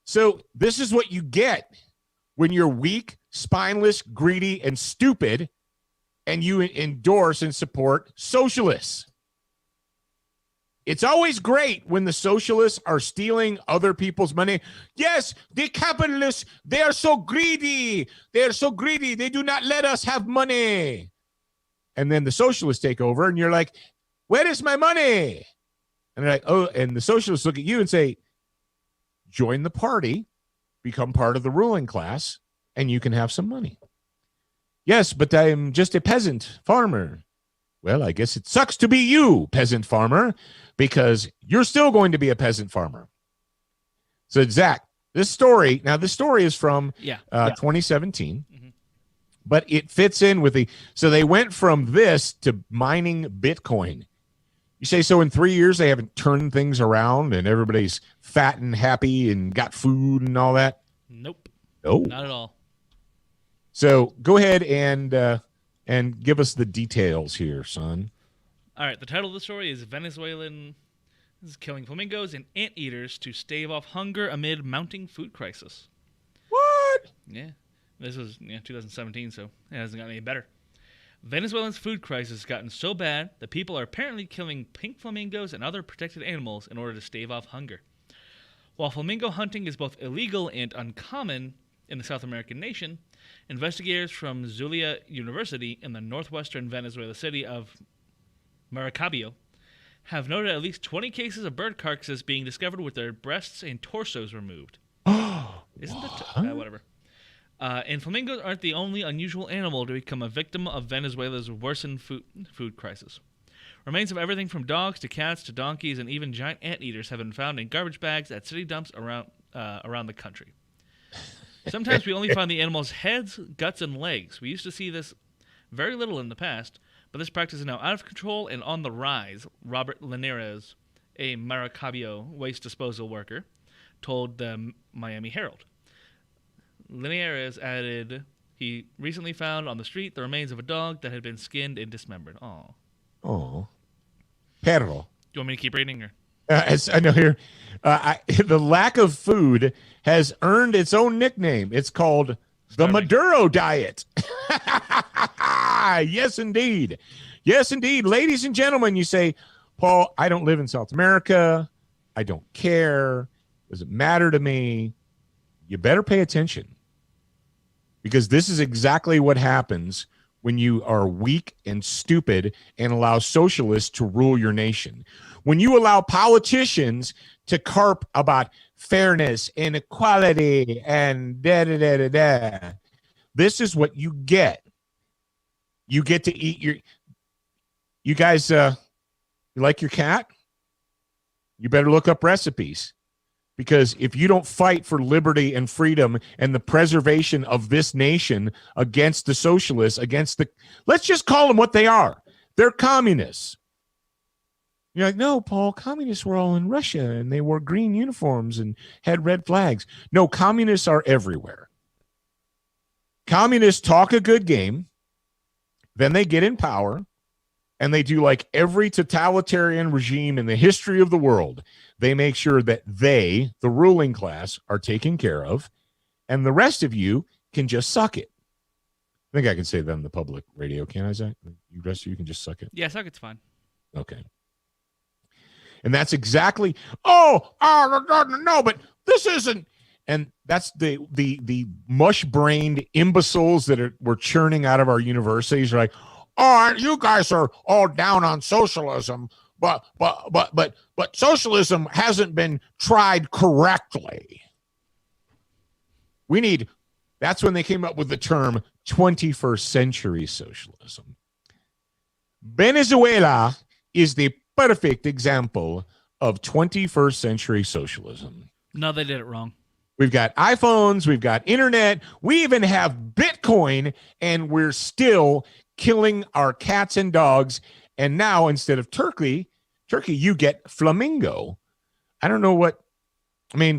So this is what you get when you're weak, spineless, greedy, and stupid, and you endorse and support socialists. It's always great when the socialists are stealing other people's money. Yes, the capitalists, they are so greedy. They are so greedy. They do not let us have money. And then the socialists take over, and you're like, where is my money? And they're like, oh, and the socialists look at you and say, join the party, become part of the ruling class, and you can have some money. Yes, but I'm just a peasant farmer. Well, I guess it sucks to be you, peasant farmer, because you're still going to be a peasant farmer. So, Zach, this story is from 2017, but it fits in with so they went from this to mining Bitcoin. You say, so in 3 years, they haven't turned things around and everybody's fat and happy and got food and all that? Nope. No. Not at all. So go ahead and give us the details here, son. All right, the title of the story is Venezuelan is killing flamingos and anteaters to stave off hunger amid mounting food crisis. What? Yeah, this was 2017, so it hasn't gotten any better. Venezuela's food crisis has gotten so bad that people are apparently killing pink flamingos and other protected animals in order to stave off hunger. While flamingo hunting is both illegal and uncommon in the South American nation, investigators from Zulia University in the northwestern Venezuela city of Maracaibo have noted at least 20 cases of bird carcasses being discovered with their breasts and torsos removed. Isn't that whatever? And flamingos aren't the only unusual animal to become a victim of Venezuela's worsened food crisis. Remains of everything from dogs to cats to donkeys and even giant anteaters have been found in garbage bags at city dumps around the country. Sometimes we only find the animals' heads, guts, and legs. We used to see this very little in the past, but this practice is now out of control and on the rise, Robert Linares, a Maracaibo waste disposal worker, told the Miami Herald. Linares added he recently found on the street the remains of a dog that had been skinned and dismembered. Aw. Oh. Perro. Do you want me to keep reading? Or? As I know here, the lack of food has earned its own nickname. It's called the Maduro Diet. Yes, indeed. Yes, indeed. Ladies and gentlemen, you say, Paul, I don't live in South America. I don't care. Does it matter to me? You better pay attention, because this is exactly what happens when you are weak and stupid and allow socialists to rule your nation. When you allow politicians to carp about fairness and equality and da da da da da. This is what you get. You get to eat your. You guys, you like your cat? You better look up recipes, because if you don't fight for liberty and freedom and the preservation of this nation against the socialists, let's just call them what they are. They're communists. You're like, no, Paul, communists were all in Russia and they wore green uniforms and had red flags. No, communists are everywhere. Communists talk a good game, then they get in power, and they do like every totalitarian regime in the history of the world. They make sure that they, the ruling class, are taken care of, and the rest of you can just suck it. I think I can say that on the public radio, can't I, Zach? The rest of you can just suck it? Yeah, suck it's fine. Okay. And that's exactly, no, but this isn't. And that's the mush-brained imbeciles that we're churning out of our universities. They're like, oh, you guys are all down on socialism, but socialism hasn't been tried correctly. That's when they came up with the term 21st century socialism. Venezuela is the perfect example of 21st century socialism. No, they did it wrong. We've got iPhones, we've got internet, we even have Bitcoin, and we're still killing our cats and dogs. And now instead of turkey, you get flamingo. I don't know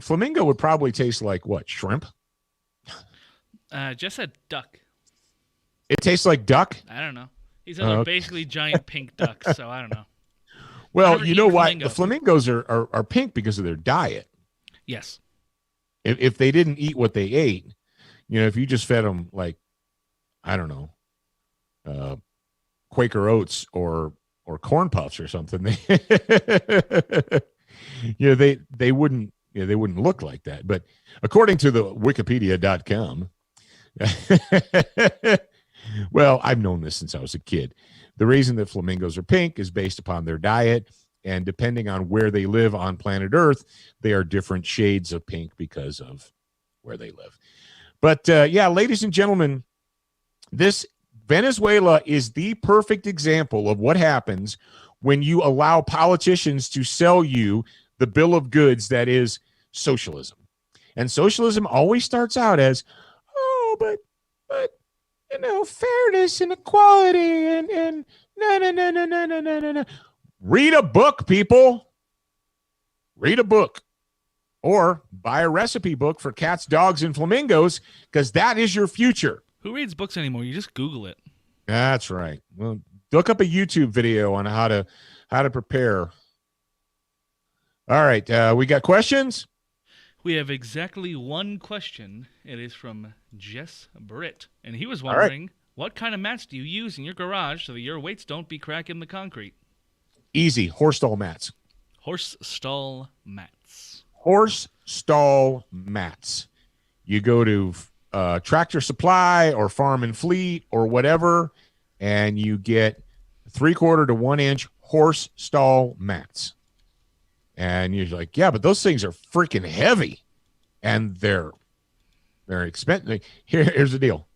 flamingo would probably taste like what? Shrimp? Just said duck. It tastes like duck? I don't know. He said they're basically giant pink ducks, so I don't know. Well, you know why? The flamingos are pink because of their diet. Yes. If they didn't eat what they ate, if you just fed them like, I don't know, Quaker Oats or Corn Puffs or something, they wouldn't look like that. But according to the Wikipedia.com, well, I've known this since I was a kid. The reason that flamingos are pink is based upon their diet, and depending on where they live on planet Earth, they are different shades of pink because of where they live. But ladies and gentlemen, this Venezuela is the perfect example of what happens when you allow politicians to sell you the bill of goods that is socialism. And socialism always starts out as, but fairness and equality and no. Read a book, people. Read a book. Or buy a recipe book for cats, dogs, and flamingos, because that is your future. Who reads books anymore? You just Google it. That's right. Well, look up a YouTube video on how to prepare. All right. We got questions? We have exactly one question. It is from Jess Britt. And he was wondering, what kind of mats do you use in your garage so that your weights don't be cracking the concrete? Easy. Horse stall mats. Horse stall mats. Horse stall mats. You go to Tractor Supply or Farm and Fleet or whatever, and you get 3/4 to 1 inch horse stall mats. And you're like, yeah, but those things are freaking heavy, and they're expensive. Here's the deal: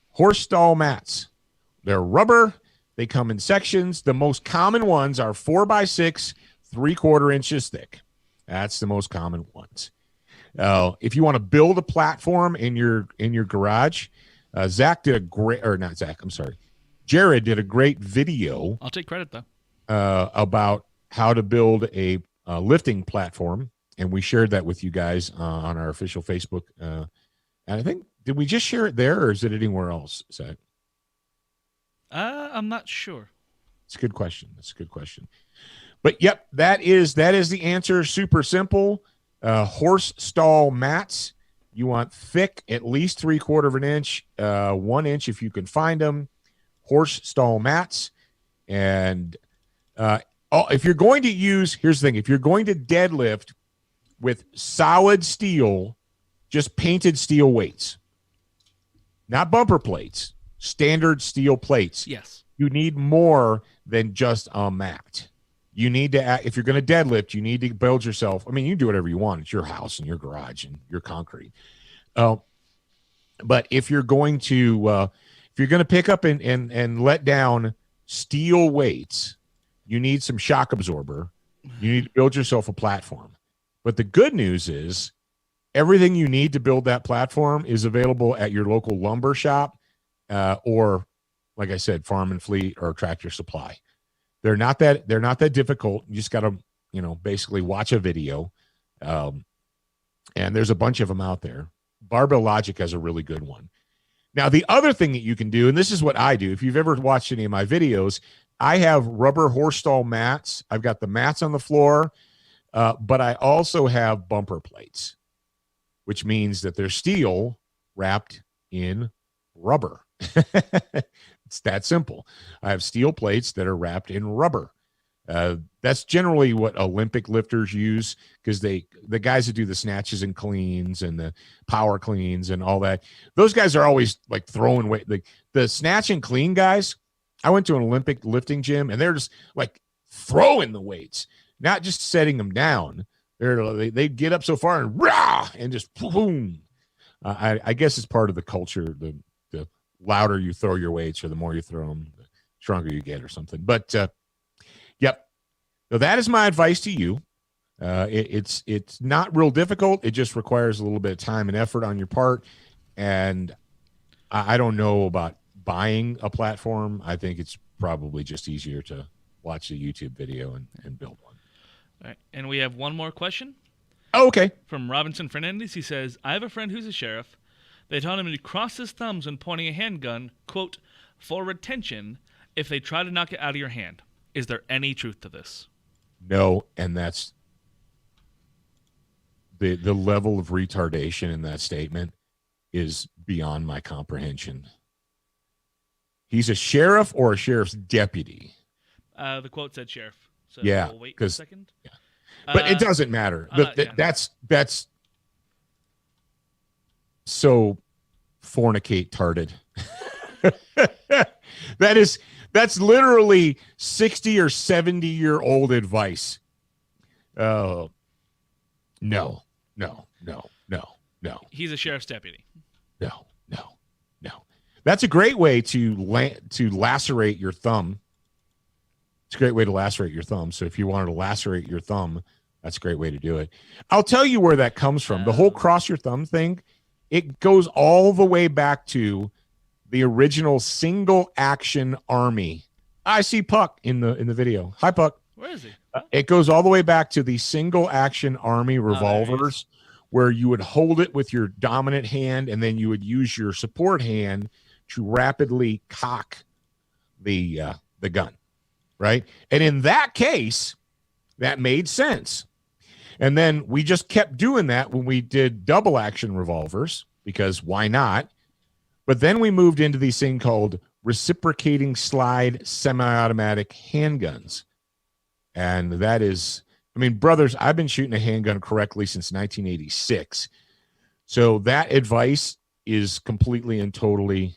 horse stall mats. They're rubber. They come in sections. The most common ones are 4x6, 3/4 inches thick. That's the most common ones. If you want to build a platform in your garage, Jared did a great video. I'll take credit though. About how to build a lifting platform, and we shared that with you guys on our official Facebook. And I think, did we just share it there, or is it anywhere else, Zach? I'm not sure. It's a good question. But yep, that is the answer. Super simple. Horse stall mats. You want thick, at least 3/4 of an inch, 1 inch if you can find them. Horse stall mats. And if you're going to use, here's the thing: if you're going to deadlift with solid steel, just painted steel weights, not bumper plates, standard steel plates. Yes. You need more than just a mat. You need to, if you're going to deadlift, you need to build yourself. I mean, you can do whatever you want. It's your house and your garage and your concrete. But if you're going to pick up and let down steel weights, you need some shock absorber. You need to build yourself a platform. But the good news is everything you need to build that platform is available at your local lumber shop or, like I said, Farm and Fleet or Tractor Supply. They're not that difficult. You just got to, basically watch a video. And there's a bunch of them out there. Barbell Logic has a really good one. Now, the other thing that you can do, and this is what I do, if you've ever watched any of my videos, I have rubber horse stall mats. I've got the mats on the floor, but I also have bumper plates, which means that they're steel wrapped in rubber. It's that simple. I have steel plates that are wrapped in rubber. That's generally what Olympic lifters use because the guys that do the snatches and cleans and the power cleans and all that, those guys are always like throwing weight. Like the snatch and clean guys, I went to an Olympic lifting gym and they're just like throwing the weights, not just setting them down. They get up so far and rah, and just boom. I guess it's part of the culture. The louder you throw your weights or the more you throw them, the stronger you get or something. But yep. So that is my advice to you. It's not real difficult. It just requires a little bit of time and effort on your part. And I don't know about buying a platform. I think it's probably just easier to watch a YouTube video and build one. All right. And we have one more question. Oh, okay. From Robinson Fernandez. He says, I have a friend who's a sheriff. They taught him to cross his thumbs when pointing a handgun, quote, for retention if they try to knock it out of your hand. Is there any truth to this? No, and that's the level of retardation in that statement is beyond my comprehension. He's a sheriff or a sheriff's deputy? The quote said sheriff. So yeah, we'll wait a second. Yeah. But it doesn't matter. That's so fornicate tarded. That's literally 60 or 70-year-old advice. No. He's a sheriff's deputy. No. That's a great way to lacerate your thumb. It's a great way to lacerate your thumb. So if you wanted to lacerate your thumb, that's a great way to do it. I'll tell you where that comes from. The whole cross your thumb thing, it goes all the way back to the original single action army. I see Puck in the video. Hi, Puck. Where is he? It goes all the way back to the single action army revolvers, where you would hold it with your dominant hand and then you would use your support hand to rapidly cock the gun, right? And in that case, that made sense. And then we just kept doing that when we did double action revolvers, because why not? But then we moved into these thing called reciprocating slide semi-automatic handguns. And that is, I mean, brothers, I've been shooting a handgun correctly since 1986. So that advice is completely and totally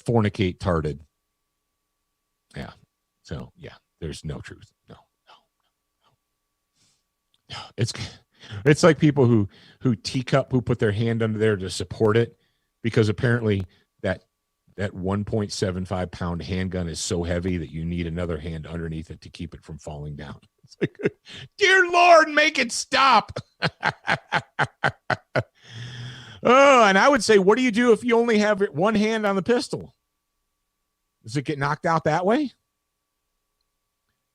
fornicate tarded. Yeah. So, yeah, there's no truth. No. It's like people who put their hand under there to support it, because apparently that 1.75 pound handgun is so heavy that you need another hand underneath it to keep it from falling down. It's like, dear Lord, make it stop. Oh, and I would say, what do you do if you only have one hand on the pistol? Does it get knocked out that way?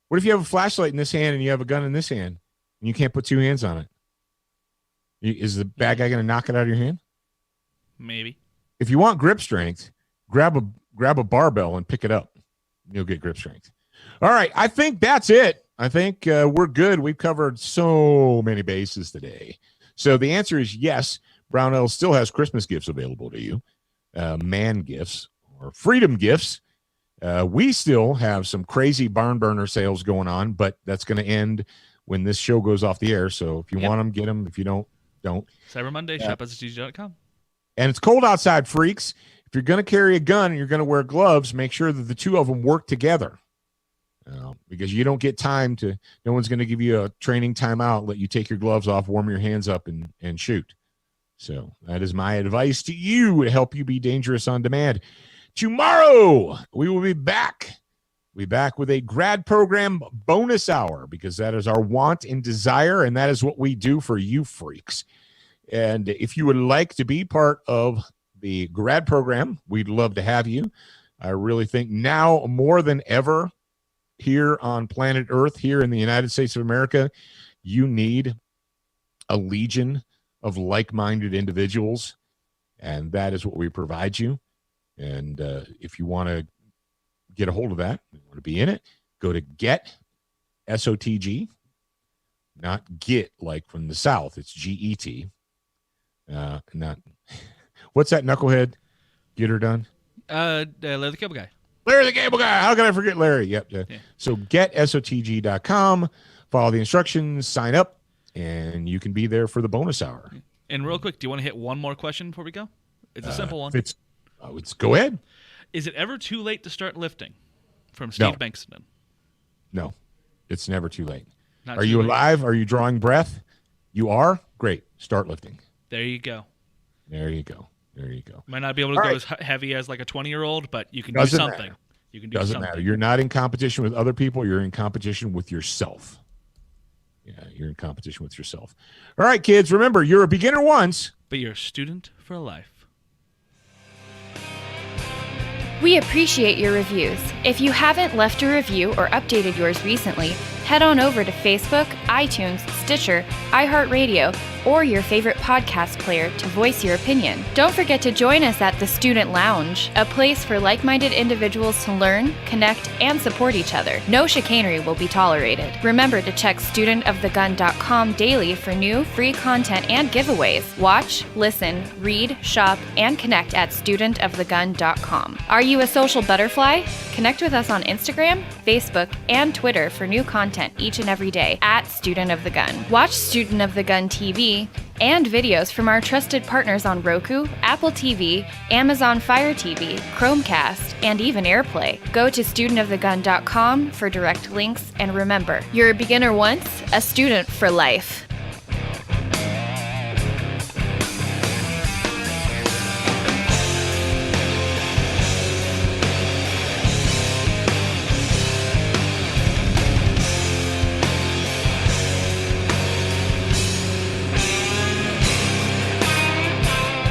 What if you have a flashlight in this hand and you have a gun in this hand and you can't put two hands on it? Is the bad guy going to knock it out of your hand? Maybe. If you want grip strength, grab a barbell and pick it up. You'll get grip strength. All right. I think that's it. I think we're good. We've covered so many bases today. So the answer is yes. Brownell still has Christmas gifts available to you. Man gifts or freedom gifts. We still have some crazy barn burner sales going on, but that's going to end when this show goes off the air. So if you want them, get them. If you don't. Cyber Monday, shop@SOTG.com. And it's cold outside, freaks. If you're going to carry a gun and you're going to wear gloves, make sure that the two of them work together. because you don't get time to. No one's going to give you a training timeout, let you take your gloves off, warm your hands up, and shoot. So that is my advice to you to help you be dangerous on demand. Tomorrow we will be back. We'll be back with a grad program bonus hour, because that is our want and desire, and that is what we do for you freaks. And if you would like to be part of the grad program, we'd love to have you. I really think now more than ever here on planet Earth, here in the United States of America, you need a legion of like-minded individuals, and that is what we provide you. And if you want to get a hold of that, you want to be in it, go to Get, SOTG, not get like from the South, it's GET. Not what's that knucklehead? Get her done. Larry the Cable Guy. Larry the Cable Guy. How can I forget Larry? Yep. Yeah. So GetSOTG.com. Follow the instructions. Sign up, and you can be there for the bonus hour. And real quick, do you want to hit one more question before we go? It's a simple one. It's go ahead. Is it ever too late to start lifting? From Steve Bankston. No, it's never too late. Not Are too you late. alive? Are you drawing breath? You are? Great. Start lifting. There you go. There you go. There you go. Might not be able to go as heavy as like a 20-year-old, but you can do Doesn't something. matter. You can do Doesn't something. matter. You're not in competition with other people. You're in competition with yourself. Yeah, you're in competition with yourself. All right, kids, remember, you're a beginner once. But you're a student for life. We appreciate your reviews. If you haven't left a review or updated yours recently, head on over to Facebook, iTunes, Stitcher, iHeartRadio, or your favorite podcast player to voice your opinion. Don't forget to join us at the Student Lounge, a place for like-minded individuals to learn, connect, and support each other. No chicanery will be tolerated. Remember to check studentofthegun.com daily for new, free content and giveaways. Watch, listen, read, shop, and connect at studentofthegun.com. Are you a social butterfly? Connect with us on Instagram, Facebook, and Twitter for new content each and every day at Student of the Gun. Watch Student of the Gun TV and videos from our trusted partners on Roku, Apple TV, Amazon Fire TV, Chromecast, and even AirPlay. Go to studentofthegun.com for direct links, and remember, you're a beginner once, a student for life.